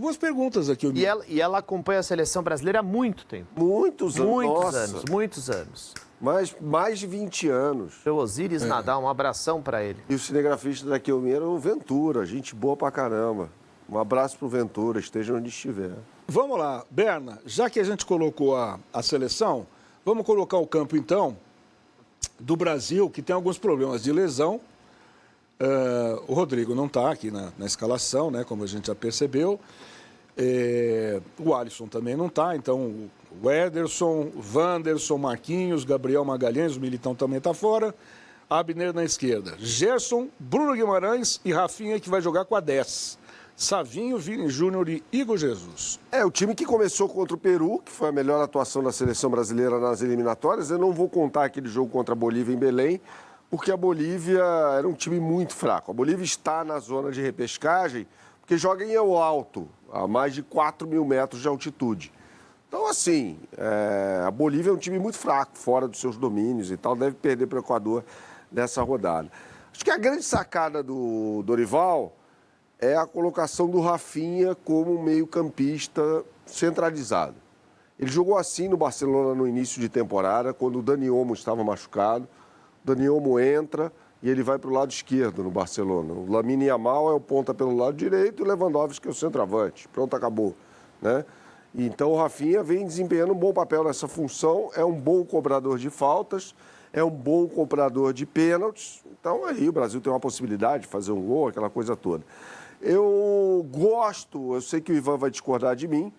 algumas perguntas aqui. E ela acompanha a seleção brasileira há muito tempo. Muitos Muitos anos. Mas mais de 20 anos. O Osíris Nadal, um abração para ele. E o cinegrafista daqui ao meio era o Ventura, gente boa pra caramba. Um abraço pro Ventura, esteja onde estiver. Vamos lá, Berna, já que a gente colocou a seleção, vamos colocar o campo, então, do Brasil, que tem alguns problemas de lesão. O Rodrigo não está aqui na escalação, né, como a gente já percebeu. O Alisson também não está, então o Ederson, Wanderson, Marquinhos, Gabriel Magalhães, o Militão também está fora. Abner na esquerda. Gerson, Bruno Guimarães e Rafinha, que vai jogar com a 10. Savinho, Vini Júnior e Igor Jesus. O time que começou contra o Peru, que foi a melhor atuação da seleção brasileira nas eliminatórias. Eu não vou contar aquele jogo contra a Bolívia em Belém, porque a Bolívia era um time muito fraco. A Bolívia está na zona de repescagem, porque joga em El Alto, a mais de 4 mil metros de altitude. Então, assim, a Bolívia é um time muito fraco, fora dos seus domínios e tal, deve perder para o Equador nessa rodada. Acho que a grande sacada do Dorival é a colocação do Rafinha como meio-campista centralizado. Ele jogou assim no Barcelona no início de temporada, quando o Dani Olmo estava machucado. O Dani Olmo entra e ele vai para o lado esquerdo no Barcelona. O Lamine Yamal é o ponta pelo lado direito e o Lewandowski é o centroavante. Pronto, acabou, né? Então o Rafinha vem desempenhando um bom papel nessa função, é um bom cobrador de faltas, é um bom cobrador de pênaltis. Então aí o Brasil tem uma possibilidade de fazer um gol, aquela coisa toda. Eu sei que o Ivan vai discordar de mim,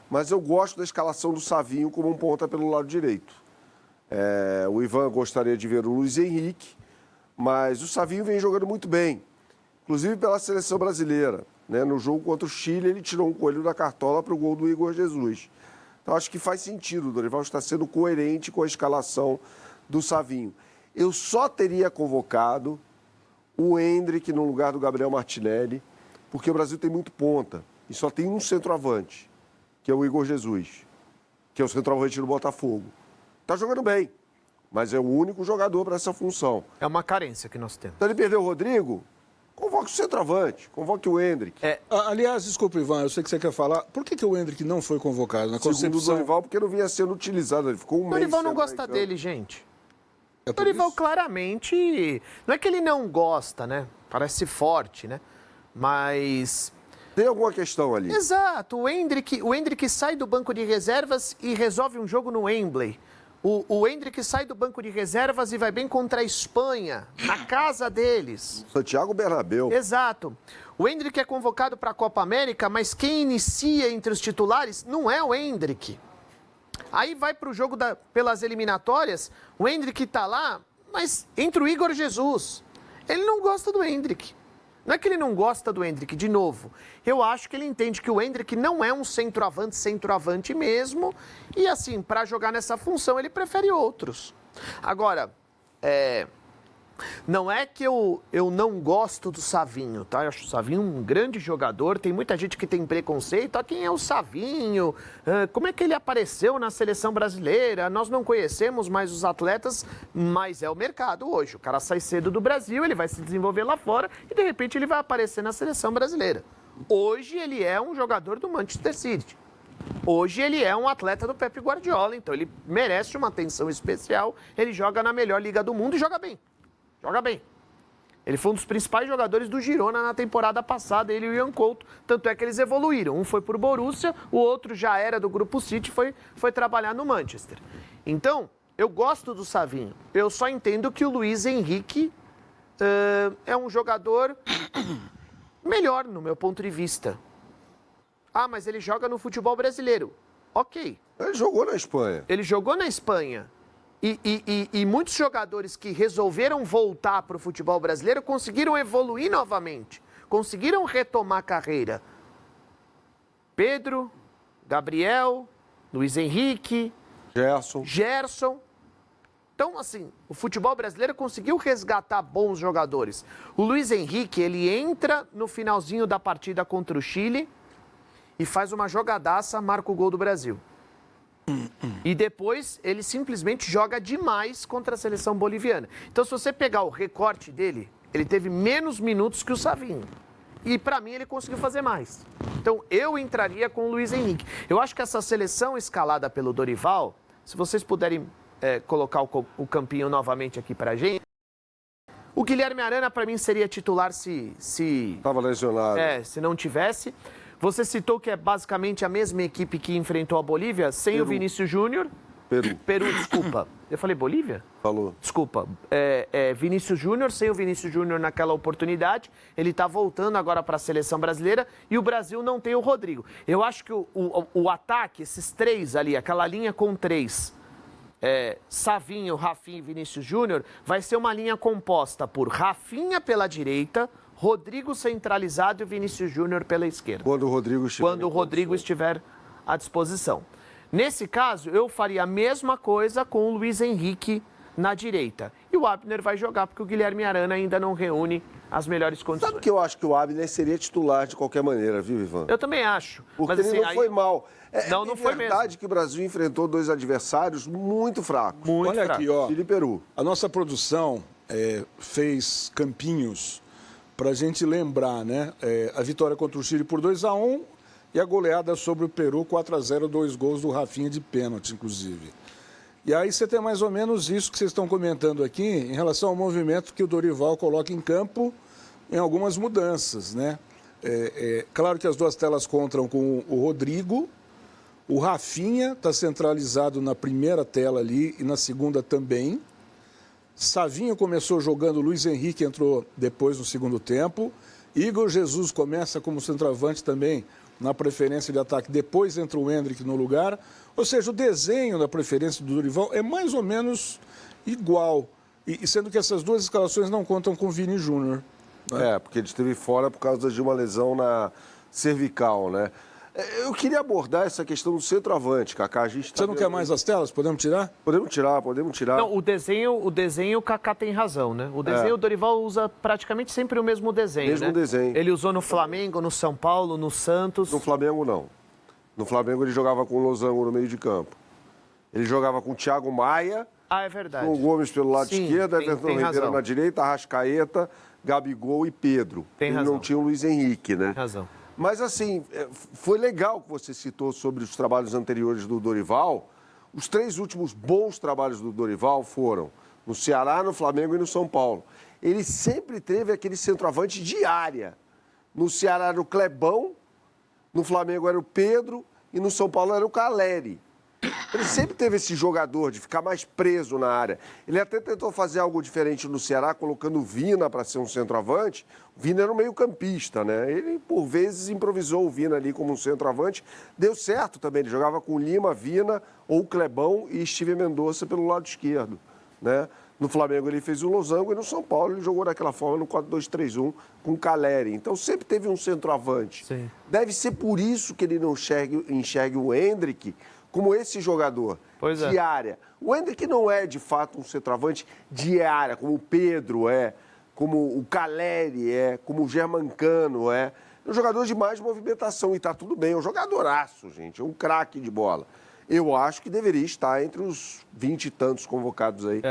mas eu gosto da escalação do Savinho como um ponta pelo lado direito. O Ivan gostaria de ver o Luiz Henrique, mas o Savinho vem jogando muito bem, inclusive pela seleção brasileira, né? No jogo contra o Chile, ele tirou um coelho da cartola para o gol do Igor Jesus. Então, acho que faz sentido, o Dorival está sendo coerente com a escalação do Savinho. Eu só teria convocado o Endrick no lugar do Gabriel Martinelli, porque o Brasil tem muito ponta e só tem um centroavante, que é o Igor Jesus, que é o centroavante do Botafogo. Está jogando bem, mas é o único jogador para essa função. É uma carência que nós temos. Então ele perdeu o Rodrigo, convoque o centroavante, convoque o Endrick. Aliás, desculpa, Ivan, eu sei que você quer falar. Por que o Endrick não foi convocado? Na Segundo o Dorival, porque não vinha sendo utilizado. Ele ficou um mês. O Dorival não gosta dele, gente. É o Dorival claramente... Não é que ele não gosta, né? Parece forte, né? Mas... Tem alguma questão ali. Exato. O Endrick sai do banco de reservas e resolve um jogo no Wembley. O Endrick sai do banco de reservas e vai bem contra a Espanha, na casa deles. Santiago Bernabéu. Exato. O Endrick é convocado para a Copa América, mas quem inicia entre os titulares não é o Endrick. Aí vai para o jogo pelas eliminatórias, o Endrick está lá, mas entre o Igor Jesus. Ele não gosta do Endrick. Não é que ele não gosta do Endrick, de novo. Eu acho que ele entende que o Endrick não é um centroavante mesmo. E assim, para jogar nessa função, ele prefere outros. Agora, não é que eu não gosto do Savinho, tá? Eu acho o Savinho um grande jogador. Tem muita gente que tem preconceito. Quem é o Savinho? Como é que ele apareceu na seleção brasileira? Nós não conhecemos mais os atletas, mas é o mercado hoje. O cara sai cedo do Brasil, ele vai se desenvolver lá fora e, de repente, ele vai aparecer na seleção brasileira. Hoje, ele é um jogador do Manchester City. Hoje ele é um atleta do Pep Guardiola, então ele merece uma atenção especial. Ele joga na melhor liga do mundo e joga bem. Joga bem. Ele foi um dos principais jogadores do Girona na temporada passada, ele e o Ian Couto. Tanto é que eles evoluíram. Um foi pro Borussia, o outro já era do Grupo City e foi trabalhar no Manchester. Então, eu gosto do Savinho. Eu só entendo que o Luiz Henrique é um jogador melhor, no meu ponto de vista. Ah, mas ele joga no futebol brasileiro. Ok. Ele jogou na Espanha. Ele jogou na Espanha. E muitos jogadores que resolveram voltar para o futebol brasileiro conseguiram evoluir novamente. Conseguiram retomar a carreira. Pedro, Gabriel, Luiz Henrique, Gerson. Então, assim, o futebol brasileiro conseguiu resgatar bons jogadores. O Luiz Henrique, ele entra no finalzinho da partida contra o Chile e faz uma jogadaça, marca o gol do Brasil. E depois ele simplesmente joga demais contra a seleção boliviana. Então, se você pegar o recorte dele, ele teve menos minutos que o Savinho. e para mim ele conseguiu fazer mais. Então eu entraria com o Luiz Henrique. Eu acho que essa seleção escalada pelo Dorival, se vocês puderem colocar o campinho novamente aqui pra gente, o Guilherme Arana para mim seria titular se Estava lesionado. se não tivesse. Você citou que é basicamente a mesma equipe que enfrentou a Bolívia, sem Peru. o Vinícius Júnior. Peru, Desculpa. Eu falei Bolívia? falou. Desculpa. Vinícius Júnior, sem o Vinícius Júnior naquela oportunidade. Ele está voltando agora para a seleção brasileira e o Brasil não tem o Rodrigo. Eu acho que o ataque, esses três ali, aquela linha com três, Savinho, Rafinha e Vinícius Júnior, vai ser uma linha composta por Rafinha pela direita, Rodrigo centralizado e Vinícius Júnior pela esquerda. Quando o Rodrigo estiver À disposição. Nesse caso, eu faria a mesma coisa com o Luiz Henrique na direita. E o Abner vai jogar, porque o Guilherme Arana ainda não reúne as melhores condições. Sabe que eu acho que o Abner seria titular de qualquer maneira, viu, Ivan? Eu também acho. Porque mas, assim, ele não foi mal. Não foi mesmo. É verdade que o Brasil enfrentou dois adversários muito fracos. Muito Olha fraco. aqui, ó. Chile e Peru. A nossa produção fez campinhos para a gente lembrar, né? A vitória contra o Chile por 2-1 e a goleada sobre o Peru 4-0, 2 gols do Rafinha de pênalti, inclusive. E aí você tem mais ou menos isso que vocês estão comentando aqui em relação ao movimento que o Dorival coloca em campo em algumas mudanças, né? Claro que as duas telas contam com o Rodrigo, o Rafinha está centralizado na primeira tela ali e na segunda também. Savinho começou jogando, Luiz Henrique entrou depois no segundo tempo. Igor Jesus começa como centroavante também na preferência de ataque, depois entra o Endrick no lugar. Ou seja, o desenho da preferência do Dorival é mais ou menos igual. E sendo que essas duas escalações não contam com o Vini Júnior. Né? Porque ele esteve fora por causa de uma lesão na cervical, né? Eu queria abordar essa questão do centroavante, Kaká. Você não quer mais as telas? Podemos tirar? Podemos tirar. Não, o desenho, o Kaká tem razão, né? O desenho, o Dorival usa praticamente sempre o mesmo desenho, Mesmo né? desenho. Ele usou no Flamengo, no São Paulo, no Santos. No Flamengo, não. No Flamengo, ele jogava com o Losango no meio de campo. Ele jogava com o Thiago Maia, É verdade. com o Gomes pelo lado Sim, esquerdo, tem Everton Ribeiro razão. na direita, Arrascaeta, Gabigol e Pedro. Tem ele razão. não tinha o Luiz Henrique, né? Tem razão. Mas, assim, foi legal que você citou sobre os trabalhos anteriores do Dorival. Os 3 últimos bons trabalhos do Dorival foram no Ceará, no Flamengo e no São Paulo. Ele sempre teve aquele centroavante de área. No Ceará era o Clebão, no Flamengo era o Pedro e no São Paulo era o Caleri. Ele sempre teve esse jogador de ficar mais preso na área. Ele até tentou fazer algo diferente no Ceará, colocando o Vina para ser um centroavante. O Vina era um meio-campista, né? Ele, por vezes, improvisou o Vina ali como um centroavante. Deu certo também. Ele jogava com Lima, Vina, ou Clebão e Steven Mendonça pelo lado esquerdo, né? No Flamengo ele fez o Losango e no São Paulo ele jogou daquela forma no 4-2-3-1 com o Caleri. Então sempre teve um centroavante. Sim. Deve ser por isso que ele não enxergue o Endrick como esse jogador de área. O Endrick não é, de fato, um centroavante de área, como o Pedro é, como o Caleri é, como o Germancano é. É um jogador de mais movimentação e tá tudo bem. É um jogadoraço, gente. É um craque de bola. Eu acho que deveria estar entre os 20 e tantos convocados aí.